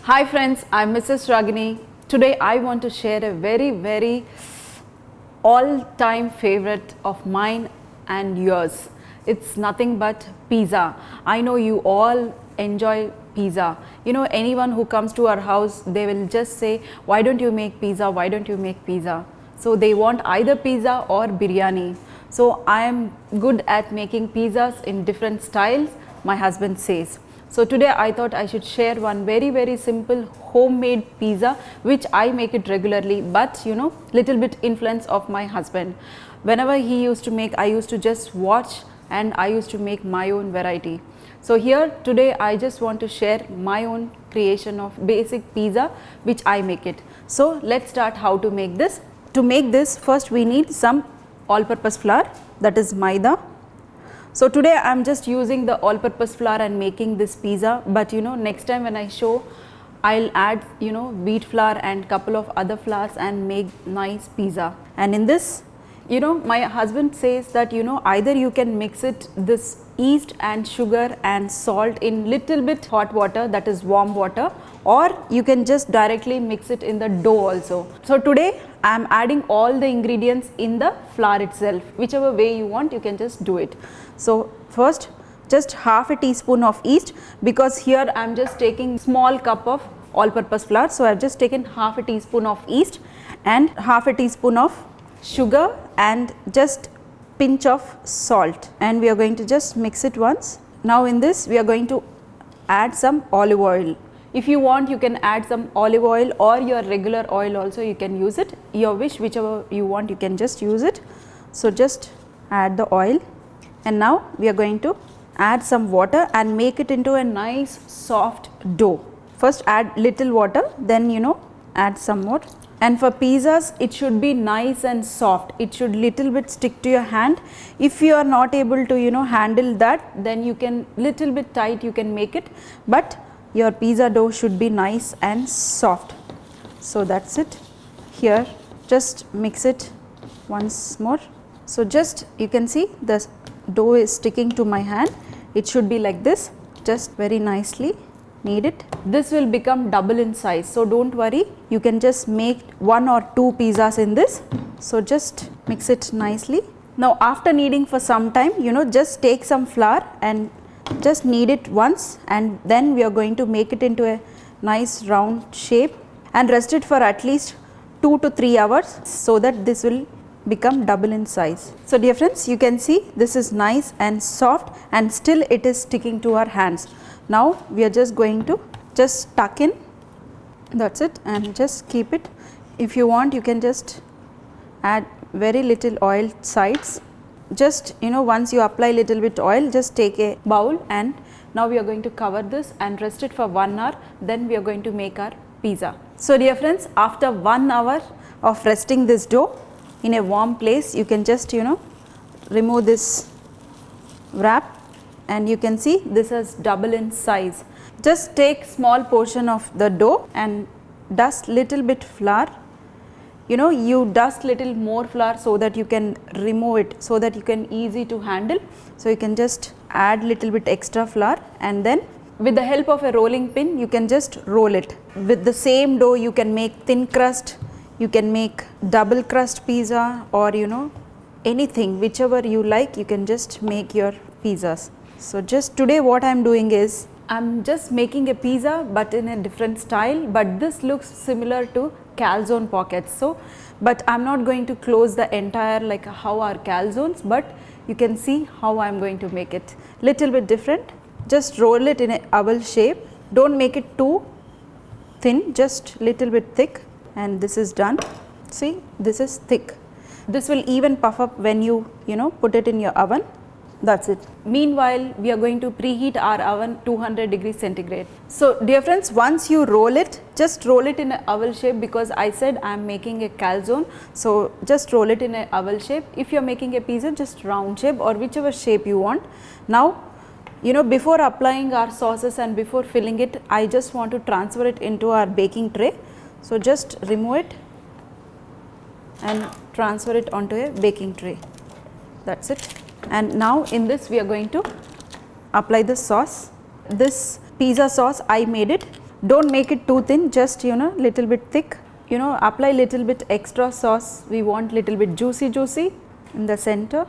Hi friends, I'm Mrs. Ragini. Today I want to share a very all-time favorite of mine and yours. It's nothing but pizza. I know you all enjoy pizza. You know, anyone who comes to our house, they will just say, why don't you make pizza? Why don't you make pizza? So they want either pizza or biryani. So I am good at making pizzas in different styles, my husband says. So today I thought I should share one very simple homemade pizza which I make it regularly, but you know, little bit influence of my husband. Whenever he used to make, I used to just watch and I used to make my own variety. So here today I just want to share my own creation of basic pizza which I make it. So let's start how to make this. To make this, first we need some all-purpose flour, that is maida. So today I am just using the all-purpose flour and making this pizza, but you know, next time when I show, I'll add, you know, wheat flour and couple of other flours and make nice pizza. And in this, you know, my husband says that, you know, either you can mix it this yeast and sugar and salt in little bit hot water, that is warm water, or you can just directly mix it in the dough also. So today I am adding all the ingredients in the flour itself. Whichever way you want, you can just do it. So first, just half a teaspoon of yeast, because here I am just taking small cup of all-purpose flour. So I have just taken half a teaspoon of yeast and half a teaspoon of sugar and just pinch of salt, and we are going to just mix it once. Now in this we are going to add some olive oil. If you want, you can add some olive oil or your regular oil also, you can use it, your wish, whichever you want, you can just use it. So just add the oil, and now we are going to add some water and make it into a nice soft dough. First add little water, then you know, add some more. And for pizzas, it should be nice and soft. It should little bit stick to your hand. If you are not able to, you know, handle that, then you can little bit tight, you can make it, but your pizza dough should be nice and soft. So that's it. Here just mix it once more. So just you can see the dough is sticking to my hand. It should be like this, just very nicely knead it. This will become double in size, so don't worry, you can just make 1 or 2 pizzas in this. So just mix it nicely. Now after kneading for some time, you know, just take some flour and just knead it once, and then we are going to make it into a nice round shape and rest it for at least 2 to 3 hours so that this will become double in size. So dear friends, you can see this is nice and soft and still it is sticking to our hands. Now we are just going to just tuck in, that's it, and just keep it. If you want, you can just add very little oil sides. Just, you know, once you apply little bit oil, just take a bowl, and now we are going to cover this and rest it for 1 hour. Then we are going to make our pizza. So dear friends, after 1 hour of resting this dough in a warm place, you can just, you know, remove this wrap, and you can see this is double in size. Just take small portion of the dough and dust little bit flour. You know, you dust little more flour so that you can remove it, so that you can easy to handle. So you can just add little bit extra flour, and then with the help of a rolling pin, you can just roll it. With the same dough, you can make thin crust, you can make double crust pizza, or you know, anything, whichever you like, you can just make your pizzas. So just today what I am doing is, I am just making a pizza but in a different style, but this looks similar to calzone pockets. So, but I am not going to close the entire like how are calzones, but you can see how I am going to make it. Little bit different. Just roll it in a oval shape. Don't make it too thin, just little bit thick, and this is done. See, this is thick. This will even puff up when you know, put it in your oven. That's it. Meanwhile, we are going to preheat our oven 200 degrees centigrade. So dear friends, once you roll it, just roll it in an oval shape, because I said I am making a calzone. So just roll it in an oval shape. If you are making a pizza, just round shape or whichever shape you want. Now, you know, before applying our sauces and before filling it, I just want to transfer it into our baking tray. So just remove it and transfer it onto a baking tray. That's it. And now in this we are going to apply the sauce. This pizza sauce I made it. Don't make it too thin, just little bit thick. Apply little bit extra sauce. We want little bit juicy in the center.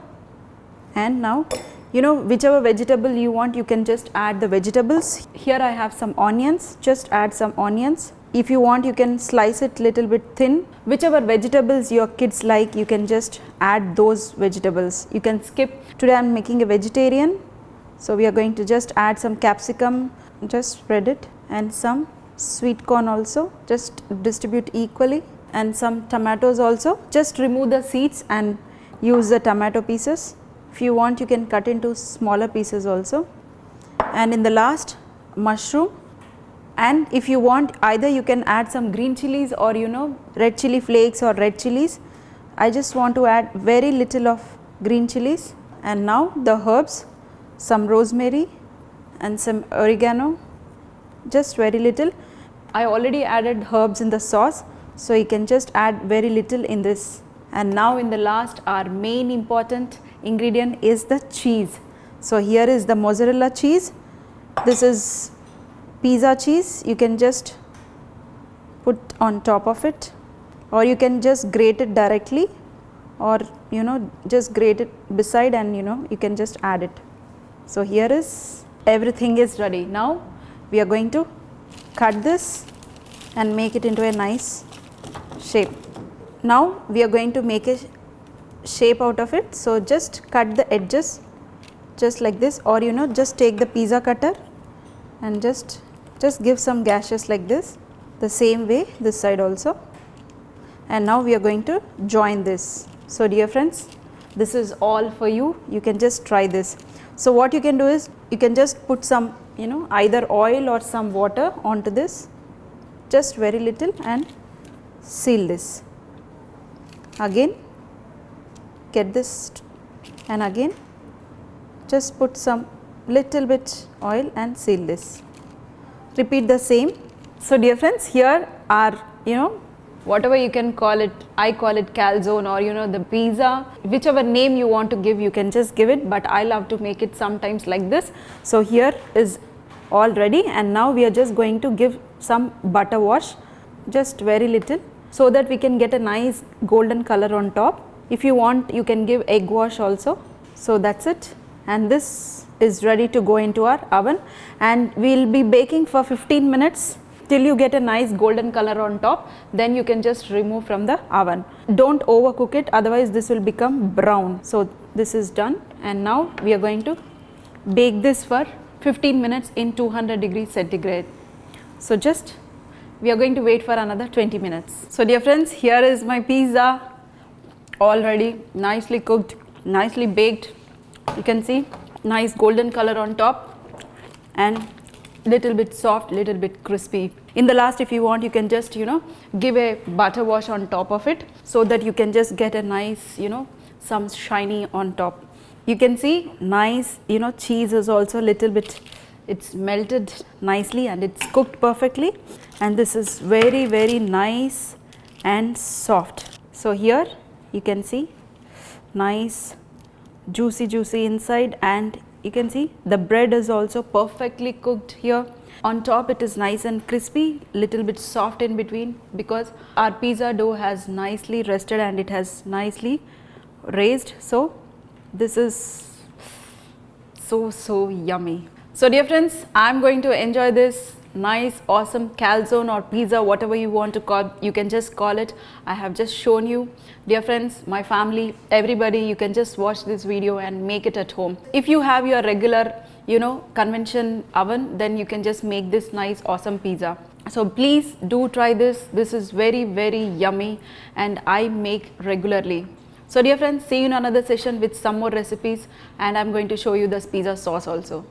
And now whichever vegetable you want, you can just add the vegetables. Here I have some onions, just add some onions. If you want, you can slice it little bit thin. Whichever vegetables your kids like, you can just add those vegetables. You can skip. Today I am making a vegetarian, so we are going to just add some capsicum, just spread it, and some sweet corn also, just distribute equally, and some tomatoes also. Just remove the seeds and use the tomato pieces. If you want, you can cut into smaller pieces also. And in the last, mushroom. And if you want, either you can add some green chilies or red chili flakes or red chilies. I just want to add very little of green chilies. And now the herbs, some rosemary and some oregano, just very little. I already added herbs in the sauce, so you can just add very little in this. And now in the last, our main important ingredient is the cheese. So here is the mozzarella cheese. This is pizza cheese. You can just put on top of it, or you can just grate it directly, or just grate it beside, and you can just add it. So here is everything is ready. Now we are going to cut this and make it into a nice shape. Now we are going to make a shape out of it. So just cut the edges just like this, or just take the pizza cutter and just give some gashes like this, the same way this side also. And now we are going to join this. So dear friends, this is all for you. You can just try this. So what you can do is, you can just put some either oil or some water onto this, just very little, and seal this. Again get this, and again just put some little bit oil and seal this. Repeat the same. So dear friends, here are whatever you can call it. I call it calzone, or the pizza, whichever name you want to give, you can just give it, but I love to make it sometimes like this. So here is all ready, and now we are just going to give some butter wash, just very little, so that we can get a nice golden color on top. If you want, you can give egg wash also. So that's it, and this is ready to go into our oven, and we will be baking for 15 minutes till you get a nice golden color on top. Then you can just remove from the oven. Don't overcook it, otherwise this will become brown. So this is done, and now we are going to bake this for 15 minutes in 200 degrees centigrade. So just we are going to wait for another 20 minutes. So dear friends, here is my pizza, already nicely cooked, nicely baked. You can see nice golden color on top, and little bit soft, little bit crispy. In the last, if you want, you can just give a butter wash on top of it, so that you can just get a nice some shiny on top. You can see nice cheese is also little bit, it's melted nicely and it's cooked perfectly, and this is very nice and soft. So here you can see nice juicy inside, and you can see the bread is also perfectly cooked here. On top it is nice and crispy, little bit soft in between, because our pizza dough has nicely rested and it has nicely raised. So this is so yummy. So dear friends, I am going to enjoy this nice awesome calzone or pizza, whatever you want to call, you can just call it. I have just shown you. Dear friends, my family, everybody, you can just watch this video and make it at home. If you have your regular convention oven, then you can just make this nice awesome pizza. So please do try this. This is very yummy, and I make regularly. So dear friends, see you in another session with some more recipes, and I'm going to show you this pizza sauce also.